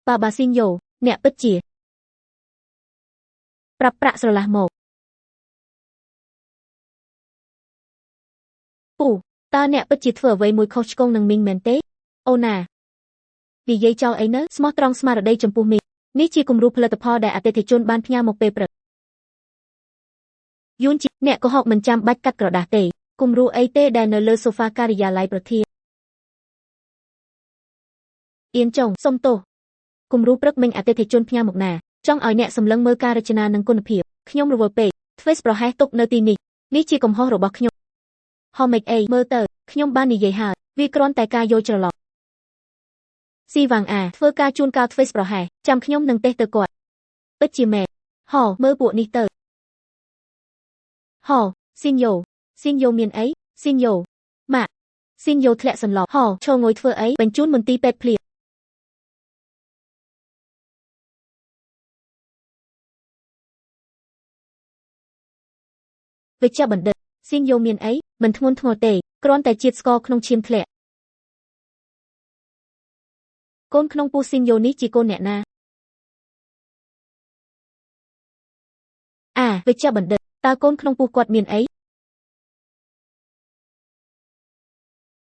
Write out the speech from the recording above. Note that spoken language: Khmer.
បាបាស៊ីនយ៉ូអ្នកពិតជាប្រាប់ប្រាក់ស្រឡះមកពូតើអ្នកពិតជាធ្វើអ្វីមួយខុសឆ្គងនឹងមីងមែនទេអូណានិយាយចោលអីនៅស្មោះត្រង់ស្មារតីចំពោះមីងនេះជាគំរូផលិតផលដែលអតិថិជនបានផ្ញើមកពេលព្រឹកយួនជាអ្នកកុហកមិនចាំបាច់កាត់ក្រដាសទេគំរូអីទេដែលនៅលើសូហ្វាការិយាល័យប្រធានអៀនចុងសុំទោសគំរូព្រឹកមិញអតិថិជនផ្ញើមកណាចង់ឲ្យអ្នកសម្លឹងមើលការរចនានិងគុណភាពខ្ញុំរវល់ពេកធ្វើប្រហែសទុកនៅទីនេះនេះជាកំហុសរបស់ខ្ញុំហមេចអីមើលទៅខ្ញុំបាននិយាយហើយវាគ្រាន់តែការយល់ច្រឡំស៊ីវ៉ាងអាធ្វើការជួនកាលធ្វើប្រហែសចាំខ្ញុំនឹងទេសទៅគាត់ពិតជាមែនហោមើលពួកនេះទៅហោស៊ីនយ៉ូមានអីស៊ីនយ៉ូម៉ាក់ស៊ីនយ៉ូធ្លាក់សន្លប់ហោឈរងុយធ្វើអីបញ្ជូនមន្ទីរពេទ្យភ្លាមវិជ្ជបណ្ឌិតស៊ីនយ៉ូមានអីមិនធ្ងន់ធ្ងរទេគ្រាន់តែជាតិស្ករក្នុងឈាមធ្លាក់កូនក្នុងពោះស៊ីនយ៉ូនេះជាកូនអ្នកណាវិជ្ជបណ្ឌិតតើកូនក្នុងពោះគាត់មានអី